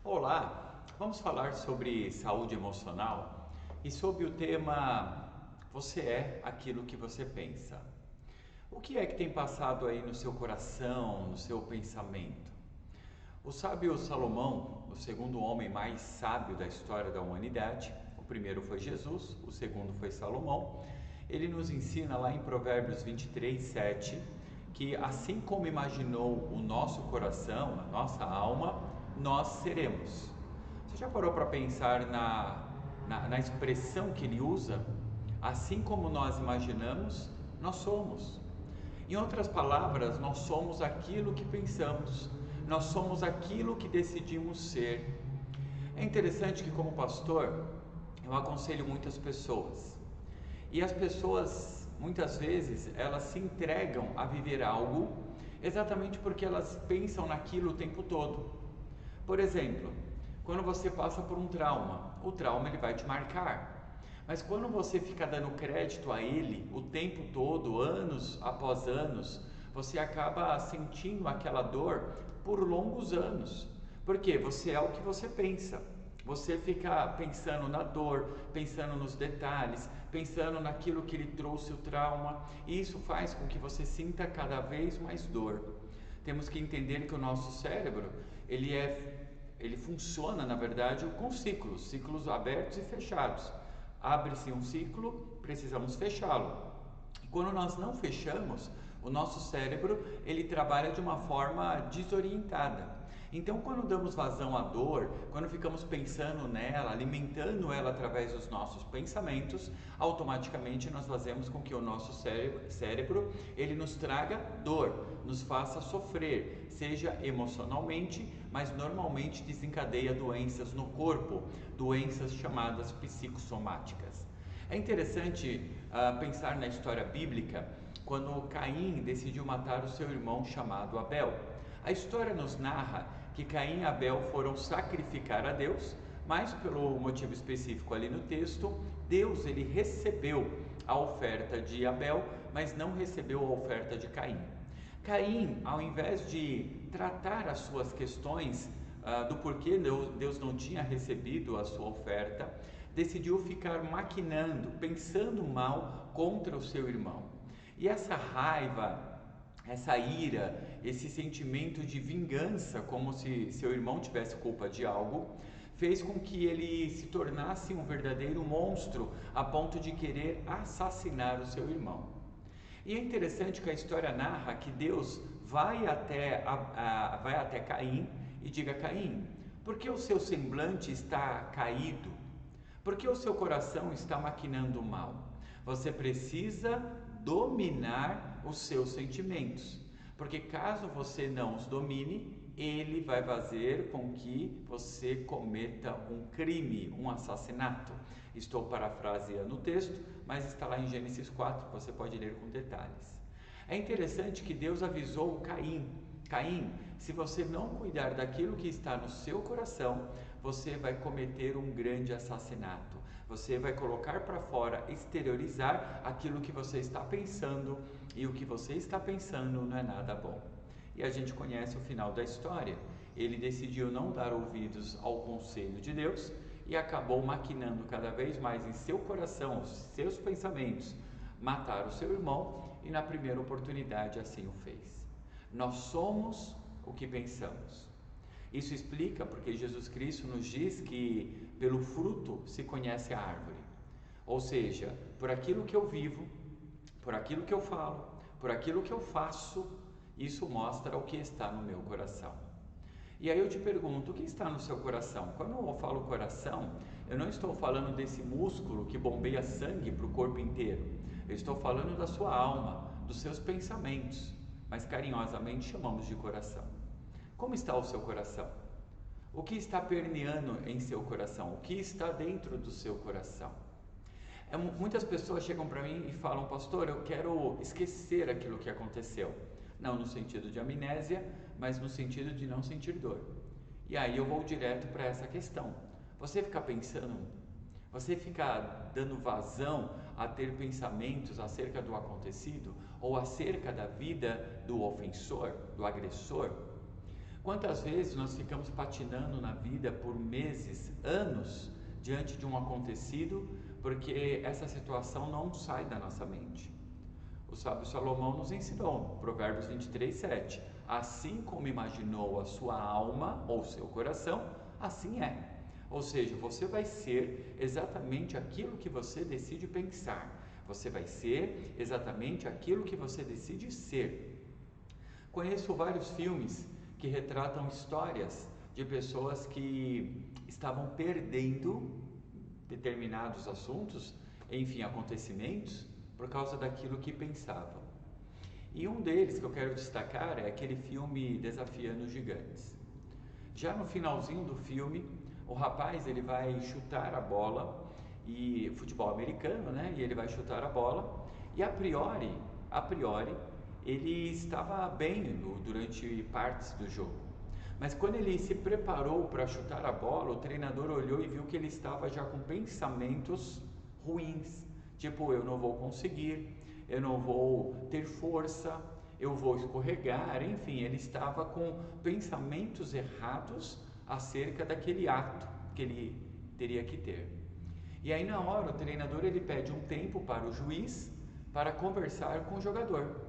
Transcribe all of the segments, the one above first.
Olá, vamos falar sobre saúde emocional e sobre o tema Você é aquilo que você pensa. O que é que tem passado aí no seu coração, no seu pensamento? O sábio Salomão, o segundo homem mais sábio da história da humanidade, o primeiro foi Jesus, o segundo foi Salomão, ele nos ensina lá em Provérbios 23, 7, que assim como imaginou o nosso coração, a nossa alma, nós seremos. Você já parou para pensar na expressão que ele usa? Assim como nós imaginamos, nós somos. Em outras palavras, nós somos aquilo que pensamos, nós somos aquilo que decidimos ser. É interessante que, como pastor, eu aconselho muitas pessoas. E as pessoas, muitas vezes, elas se entregam a viver algo exatamente porque elas pensam naquilo o tempo todo. Por exemplo, quando você passa por um trauma, o trauma ele vai te marcar. Mas quando você fica dando crédito a ele o tempo todo, anos após anos, você acaba sentindo aquela dor por longos anos. Porque você é o que você pensa. Você fica pensando na dor, pensando nos detalhes, pensando naquilo que lhe trouxe o trauma, e isso faz com que você sinta cada vez mais dor. Temos que entender que o nosso cérebro, ele funciona, na verdade, com ciclos, ciclos abertos e fechados. Abre-se um ciclo, precisamos fechá-lo. E quando nós não fechamos, o nosso cérebro ele trabalha de uma forma desorientada. Então, quando damos vazão à dor, quando ficamos pensando nela, alimentando ela através dos nossos pensamentos, automaticamente nós fazemos com que o nosso cérebro ele nos traga dor, nos faça sofrer, seja emocionalmente, mas normalmente desencadeia doenças no corpo, doenças chamadas psicossomáticas. É interessante pensar na história bíblica quando Caim decidiu matar o seu irmão chamado Abel. A história nos narra que Caim e Abel foram sacrificar a Deus, mas pelo motivo específico ali no texto, Deus ele recebeu a oferta de Abel, mas não recebeu a oferta de Caim. Caim, ao invés de tratar as suas questões do porquê Deus não tinha recebido a sua oferta, decidiu ficar maquinando, pensando mal contra o seu irmão. E essa raiva, essa ira, esse sentimento de vingança, como se seu irmão tivesse culpa de algo, fez com que ele se tornasse um verdadeiro monstro a ponto de querer assassinar o seu irmão. E é interessante que a história narra que Deus vai até Caim e diga: Caim, por que o seu semblante está caído? Por que o seu coração está maquinando mal? Você precisa dominar os seus sentimentos, porque caso você não os domine, ele vai fazer com que você cometa um crime, um assassinato. Estou parafraseando o texto, mas está lá em Gênesis 4, você pode ler com detalhes. É interessante que Deus avisou Caim: Caim, se você não cuidar daquilo que está no seu coração, você vai cometer um grande assassinato. Você vai colocar para fora, exteriorizar aquilo que você está pensando, e o que você está pensando não é nada bom. E a gente conhece o final da história. Ele decidiu não dar ouvidos ao conselho de Deus e acabou maquinando cada vez mais em seu coração, os seus pensamentos, matar o seu irmão, e na primeira oportunidade assim o fez. Nós somos o que pensamos. Isso explica porque Jesus Cristo nos diz que pelo fruto se conhece a árvore. Ou seja, por aquilo que eu vivo, por aquilo que eu falo, por aquilo que eu faço, isso mostra o que está no meu coração. E aí eu te pergunto, o que está no seu coração? Quando eu falo coração, eu não estou falando desse músculo que bombeia sangue para o corpo inteiro. Eu estou falando da sua alma, dos seus pensamentos, mas carinhosamente chamamos de coração. Como está o seu coração? O que está permeando em seu coração? O que está dentro do seu coração? Muitas pessoas chegam para mim e falam: pastor, eu quero esquecer aquilo que aconteceu. Não no sentido de amnésia, mas no sentido de não sentir dor. E aí eu vou direto para essa questão. Você fica pensando, você fica dando vazão a ter pensamentos acerca do acontecido ou acerca da vida do ofensor, do agressor? Quantas vezes nós ficamos patinando na vida por meses, anos, diante de um acontecido, porque essa situação não sai da nossa mente. O sábio Salomão nos ensinou, Provérbios 23:7, assim como imaginou a sua alma ou seu coração, assim é. Ou seja, você vai ser exatamente aquilo que você decide pensar. Você vai ser exatamente aquilo que você decide ser. Conheço vários filmes que retratam histórias de pessoas que estavam perdendo determinados assuntos, enfim, acontecimentos, por causa daquilo que pensavam. E um deles que eu quero destacar é aquele filme Desafiando os Gigantes. Já no finalzinho do filme, o rapaz ele vai chutar a bola, e futebol americano, né? E ele vai chutar a bola e a priori, ele estava bem durante partes do jogo. Mas quando ele se preparou para chutar a bola, o treinador olhou e viu que ele estava já com pensamentos ruins, tipo, eu não vou conseguir, eu não vou ter força, eu vou escorregar, enfim, ele estava com pensamentos errados acerca daquele ato que ele teria que ter. E aí na hora o treinador ele pede um tempo para o juiz para conversar com o jogador.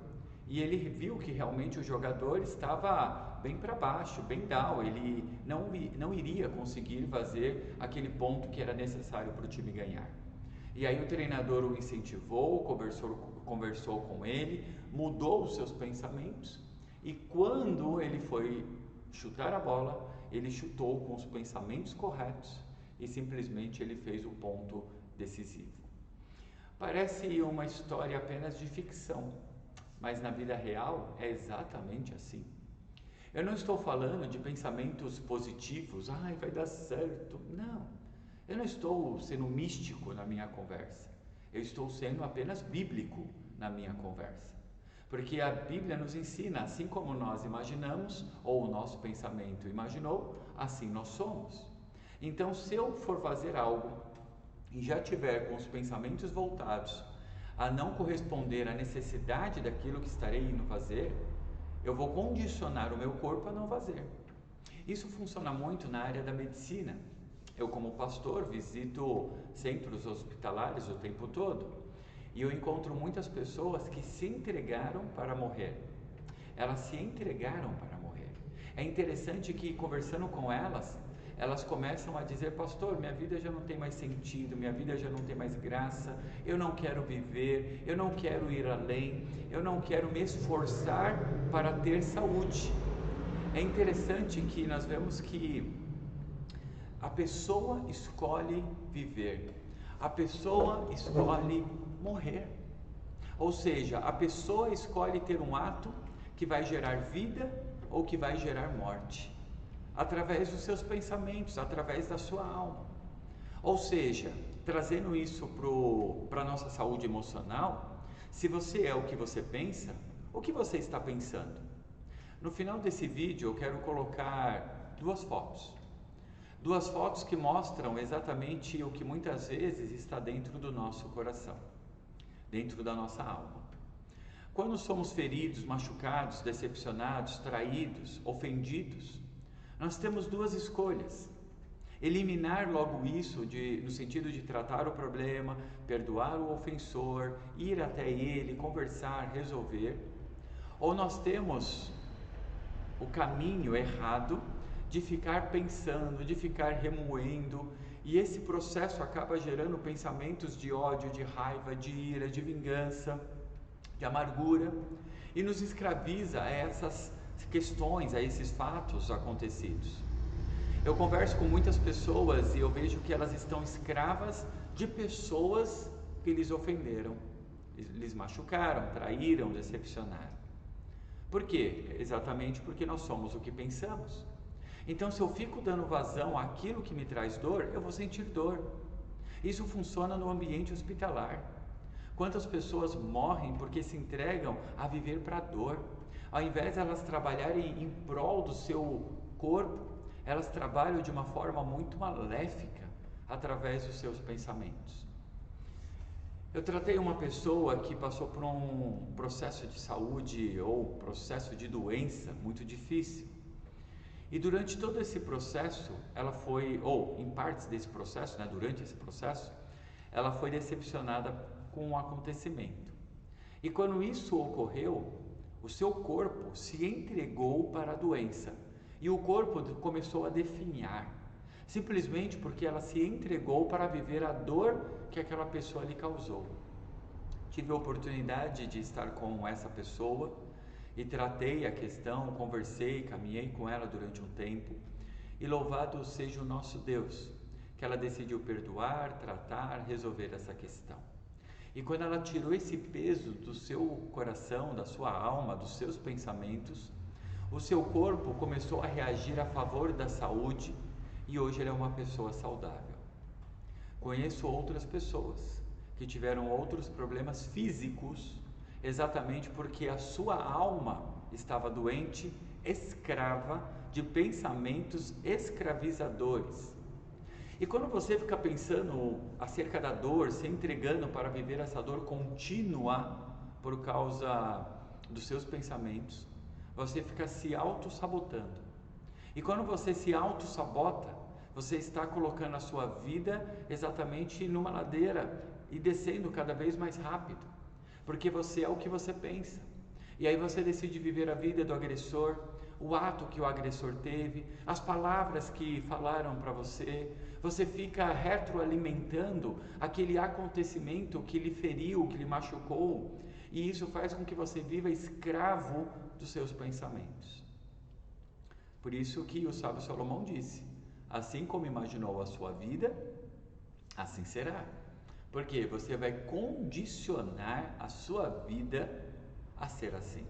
E ele viu que realmente o jogador estava bem para baixo, bem down, ele não iria conseguir fazer aquele ponto que era necessário para o time ganhar. E aí o treinador o incentivou, conversou com ele, mudou os seus pensamentos e quando ele foi chutar a bola, ele chutou com os pensamentos corretos e simplesmente ele fez o ponto decisivo. Parece uma história apenas de ficção, mas na vida real é exatamente assim. Eu não estou falando de pensamentos positivos, ai, vai dar certo. Não, eu não estou sendo místico na minha conversa. Eu estou sendo apenas bíblico na minha conversa. Porque a Bíblia nos ensina, assim como nós imaginamos, ou o nosso pensamento imaginou, assim nós somos. Então, se eu for fazer algo e já tiver com os pensamentos voltados a não corresponder à necessidade daquilo que estarei indo fazer, eu vou condicionar o meu corpo a não fazer. Isso funciona muito na área da medicina. Eu, como pastor, visito centros hospitalares o tempo todo e eu encontro muitas pessoas que se entregaram para morrer. Elas se entregaram para morrer. É interessante que, conversando com elas começam a dizer, pastor, minha vida já não tem mais sentido, minha vida já não tem mais graça, eu não quero viver, eu não quero ir além, eu não quero me esforçar para ter saúde. É interessante que nós vemos que a pessoa escolhe viver, a pessoa escolhe morrer. Ou seja, a pessoa escolhe ter um ato que vai gerar vida ou que vai gerar morte, através dos seus pensamentos, através da sua alma. Ou seja, trazendo isso para a nossa saúde emocional, se você é o que você pensa, o que você está pensando? No final desse vídeo eu quero colocar duas fotos que mostram exatamente o que muitas vezes está dentro do nosso coração, dentro da nossa alma. Quando somos feridos, machucados, decepcionados, traídos, ofendidos, nós temos duas escolhas: eliminar logo isso, no sentido de tratar o problema, perdoar o ofensor, ir até ele, conversar, resolver, ou nós temos o caminho errado de ficar pensando, de ficar remoendo, e esse processo acaba gerando pensamentos de ódio, de raiva, de ira, de vingança, de amargura, e nos escraviza a essas questões, a esses fatos acontecidos. Eu converso com muitas pessoas e eu vejo que elas estão escravas de pessoas que lhes ofenderam, lhes machucaram, traíram, decepcionaram. Por quê? Exatamente porque nós somos o que pensamos. Então, se eu fico dando vazão àquilo que me traz dor, eu vou sentir dor. Isso funciona no ambiente hospitalar. Quantas pessoas morrem porque se entregam a viver para a dor? Ao invés de elas trabalharem em prol do seu corpo, elas trabalham de uma forma muito maléfica através dos seus pensamentos. Eu tratei uma pessoa que passou por um processo de saúde ou processo de doença muito difícil. E durante todo esse processo, ela foi, ou em partes desse processo, né, durante esse processo, ela foi decepcionada com o acontecimento. E quando isso ocorreu, o seu corpo se entregou para a doença e o corpo começou a definhar, simplesmente porque ela se entregou para viver a dor que aquela pessoa lhe causou. Tive a oportunidade de estar com essa pessoa e tratei a questão, conversei, caminhei com ela durante um tempo, e louvado seja o nosso Deus, que ela decidiu perdoar, tratar, resolver essa questão. E quando ela tirou esse peso do seu coração, da sua alma, dos seus pensamentos, o seu corpo começou a reagir a favor da saúde e hoje ela é uma pessoa saudável. Conheço outras pessoas que tiveram outros problemas físicos exatamente porque a sua alma estava doente, escrava de pensamentos escravizadores. E quando você fica pensando acerca da dor, se entregando para viver essa dor contínua por causa dos seus pensamentos, você fica se auto-sabotando. E quando você se auto-sabota, você está colocando a sua vida exatamente numa ladeira e descendo cada vez mais rápido, porque você é o que você pensa. E aí você decide viver a vida do agressor, o ato que o agressor teve, as palavras que falaram para você, você fica retroalimentando aquele acontecimento que lhe feriu, que lhe machucou, e isso faz com que você viva escravo dos seus pensamentos. Por isso que o sábio Salomão disse: assim como imaginou a sua vida, assim será. Porque você vai condicionar a sua vida a ser assim.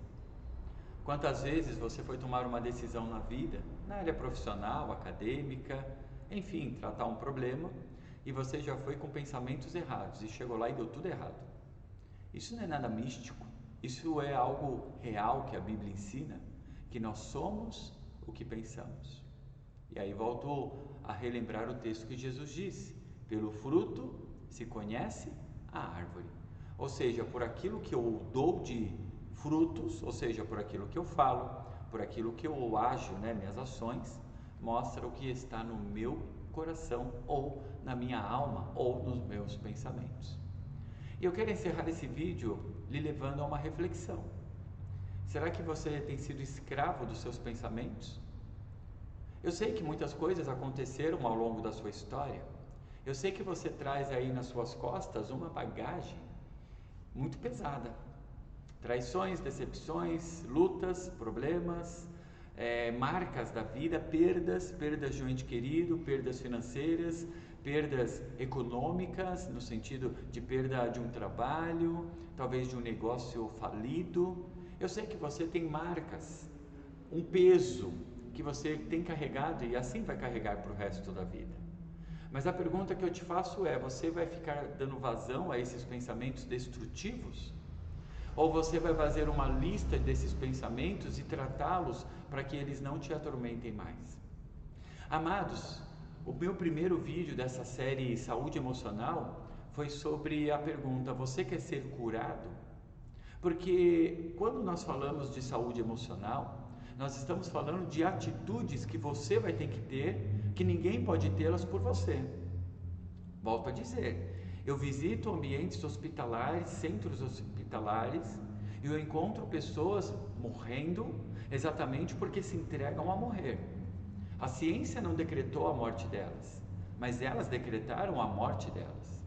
Quantas vezes você foi tomar uma decisão na vida, na área profissional, acadêmica, enfim, tratar um problema, e você já foi com pensamentos errados e chegou lá e deu tudo errado. Isso não é nada místico, isso é algo real que a Bíblia ensina, que nós somos o que pensamos. E aí volto a relembrar o texto que Jesus disse: pelo fruto se conhece a árvore. Ou seja, por aquilo que eu dou de frutos, ou seja, por aquilo que eu falo, por aquilo que eu ajo, minhas ações, mostra o que está no meu coração, ou na minha alma, ou nos meus pensamentos. E eu quero encerrar esse vídeo lhe levando a uma reflexão. Será que você tem sido escravo dos seus pensamentos? Eu sei que muitas coisas aconteceram ao longo da sua história. Eu sei que você traz aí nas suas costas uma bagagem muito pesada. Traições, decepções, lutas, problemas, marcas da vida, perdas de um ente querido, perdas financeiras, perdas econômicas, no sentido de perda de um trabalho, talvez de um negócio falido. Eu sei que você tem marcas, um peso que você tem carregado e assim vai carregar para o resto da vida. Mas a pergunta que eu te faço é: você vai ficar dando vazão a esses pensamentos destrutivos? Ou você vai fazer uma lista desses pensamentos e tratá-los para que eles não te atormentem mais? Amados, o meu primeiro vídeo dessa série Saúde Emocional foi sobre a pergunta: você quer ser curado? Porque quando nós falamos de saúde emocional, nós estamos falando de atitudes que você vai ter que ter, que ninguém pode tê-las por você. Volto a dizer, eu visito ambientes hospitalares, centros hospitalares, e eu encontro pessoas morrendo exatamente porque se entregam a morrer. A ciência não decretou a morte delas, mas elas decretaram a morte delas.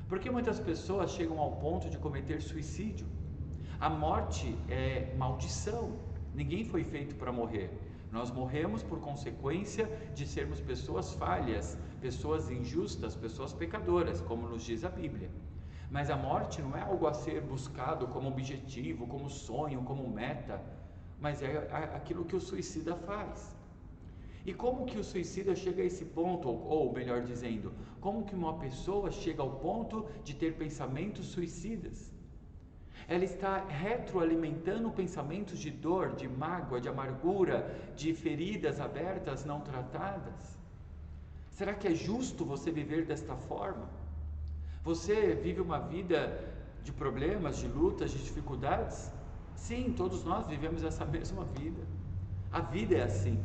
Porque muitas pessoas chegam ao ponto de cometer suicídio. A morte é maldição. Ninguém foi feito para morrer. Nós morremos por consequência de sermos pessoas falhas, pessoas injustas, pessoas pecadoras, como nos diz a Bíblia. Mas a morte não é algo a ser buscado como objetivo, como sonho, como meta, mas é aquilo que o suicida faz. E como que o suicida chega a esse ponto, ou melhor dizendo, como que uma pessoa chega ao ponto de ter pensamentos suicidas? Ela está retroalimentando pensamentos de dor, de mágoa, de amargura, de feridas abertas não tratadas. Será que é justo você viver desta forma? Você vive uma vida de problemas, de lutas, de dificuldades? Sim, todos nós vivemos essa mesma vida. A vida é assim.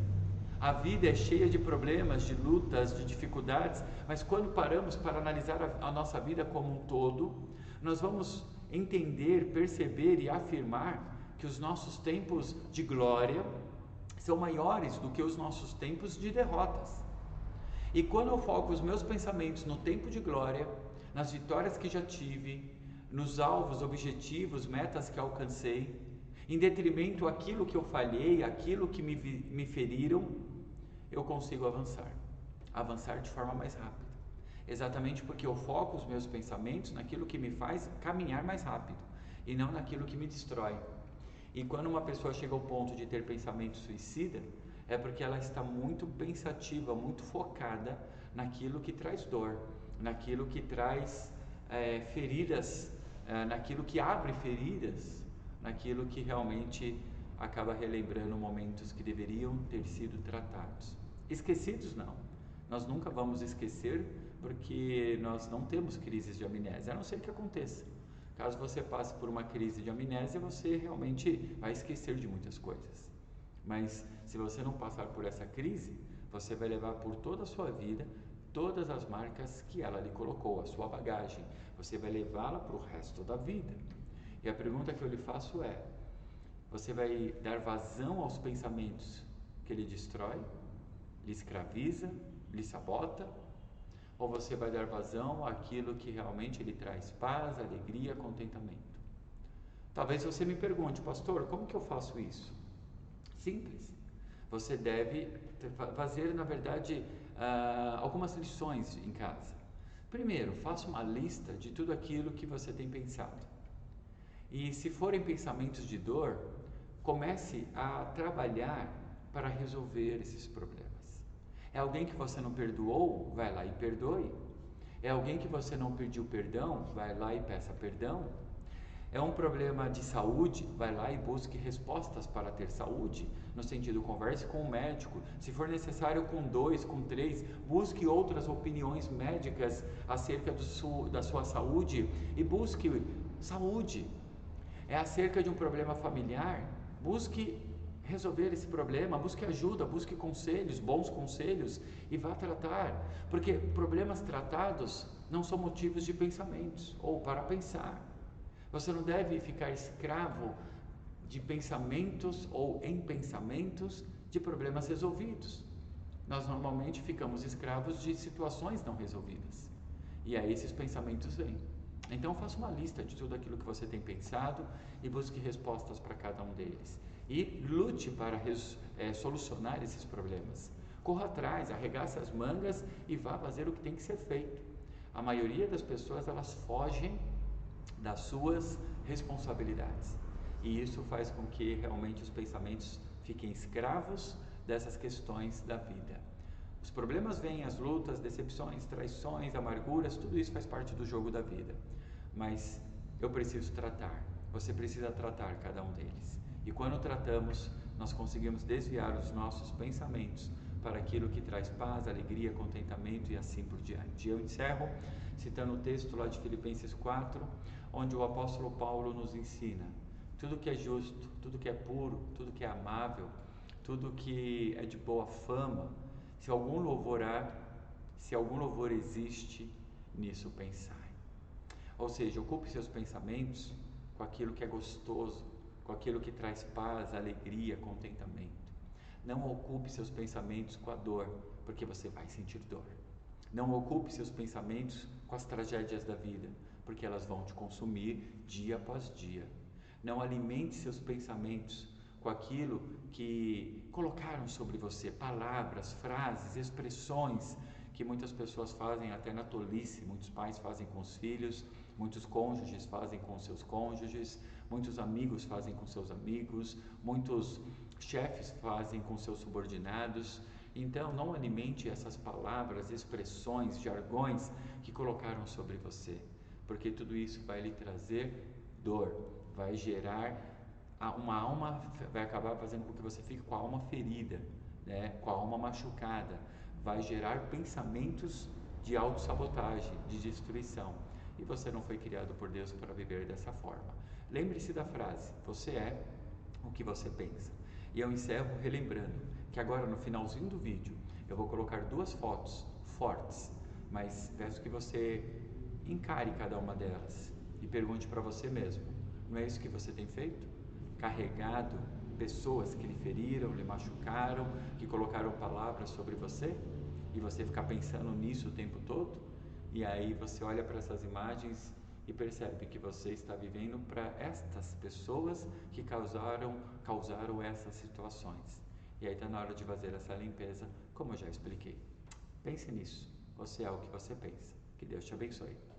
A vida é cheia de problemas, de lutas, de dificuldades, mas quando paramos para analisar a nossa vida como um todo, nós vamos entender, perceber e afirmar que os nossos tempos de glória são maiores do que os nossos tempos de derrotas. E quando eu foco os meus pensamentos no tempo de glória, nas vitórias que já tive, nos alvos, objetivos, metas que alcancei, em detrimento àquilo que eu falhei, aquilo que me feriram, eu consigo avançar de forma mais rápida. Exatamente porque eu foco os meus pensamentos naquilo que me faz caminhar mais rápido e não naquilo que me destrói. E quando uma pessoa chega ao ponto de ter pensamento suicida, é porque ela está muito pensativa, muito focada naquilo que traz dor, naquilo que traz feridas, naquilo que abre feridas, naquilo que realmente acaba relembrando momentos que deveriam ter sido tratados. Esquecidos não, nós nunca vamos esquecer porque nós não temos crises de amnésia, a não ser que aconteça. Caso você passe por uma crise de amnésia, você realmente vai esquecer de muitas coisas. Mas se você não passar por essa crise, você vai levar por toda a sua vida todas as marcas que ela lhe colocou, a sua bagagem. Você vai levá-la para o resto da vida. E a pergunta que eu lhe faço é: você vai dar vazão aos pensamentos que lhe destrói, lhe escraviza, lhe sabota? Ou você vai dar vazão àquilo que realmente lhe traz paz, alegria, contentamento? Talvez você me pergunte: pastor, como que eu faço isso? Simples. Você deve fazer, na verdade, algumas lições em casa. Primeiro, faça uma lista de tudo aquilo que você tem pensado. E se forem pensamentos de dor, comece a trabalhar para resolver esses problemas. É alguém que você não perdoou? Vai lá e perdoe. É alguém que você não pediu perdão? Vai lá e peça perdão. É um problema de saúde? Vai lá e busque respostas para ter saúde. No sentido, converse com o médico. Se for necessário, com 2, com 3, busque outras opiniões médicas acerca da sua saúde e busque saúde. É acerca de um problema familiar? Busque resolver esse problema, busque ajuda, busque conselhos, bons conselhos e vá tratar, porque problemas tratados não são motivos de pensamentos ou para pensar. Você não deve ficar escravo de pensamentos ou em pensamentos de problemas resolvidos. Nós normalmente ficamos escravos de situações não resolvidas e aí esses pensamentos vêm. Então faça uma lista de tudo aquilo que você tem pensado e busque respostas para cada um deles. E lute para solucionar esses problemas. Corra atrás, arregace as mangas e vá fazer o que tem que ser feito. A maioria das pessoas, elas fogem das suas responsabilidades. E isso faz com que realmente os pensamentos fiquem escravos dessas questões da vida. Os problemas vêm, as lutas, decepções, traições, amarguras, tudo isso faz parte do jogo da vida. Mas eu preciso tratar, você precisa tratar cada um deles. E quando tratamos, nós conseguimos desviar os nossos pensamentos para aquilo que traz paz, alegria, contentamento e assim por diante. Eu encerro citando o texto lá de Filipenses 4, onde o apóstolo Paulo nos ensina: tudo que é justo, tudo que é puro, tudo que é amável, tudo que é de boa fama, se algum louvor há, se algum louvor existe, nisso pensai. Ou seja, ocupe seus pensamentos com aquilo que é gostoso, com aquilo que traz paz, alegria, contentamento. Não ocupe seus pensamentos com a dor, porque você vai sentir dor. Não ocupe seus pensamentos com as tragédias da vida, porque elas vão te consumir dia após dia. Não alimente seus pensamentos com aquilo que colocaram sobre você, palavras, frases, expressões que muitas pessoas fazem até na tolice. Muitos pais fazem com os filhos, muitos cônjuges fazem com seus cônjuges, muitos amigos fazem com seus amigos, muitos chefes fazem com seus subordinados. Então, não alimente essas palavras, expressões, jargões que colocaram sobre você, porque tudo isso vai lhe trazer dor, vai gerar uma alma, vai acabar fazendo com que você fique com a alma ferida, né? Com a alma machucada, vai gerar pensamentos de autossabotagem, de destruição. E você não foi criado por Deus para viver dessa forma. Lembre-se da frase: você é o que você pensa. E eu encerro relembrando que agora no finalzinho do vídeo eu vou colocar duas fotos fortes, mas peço que você encare cada uma delas e pergunte para você mesmo: não é isso que você tem feito? Carregado pessoas que lhe feriram, lhe machucaram, que colocaram palavras sobre você? E você ficar pensando nisso o tempo todo? E aí você olha para essas imagens e percebe que você está vivendo para estas pessoas que causaram essas situações. E aí está na hora de fazer essa limpeza, como eu já expliquei. Pense nisso. Você é o que você pensa. Que Deus te abençoe.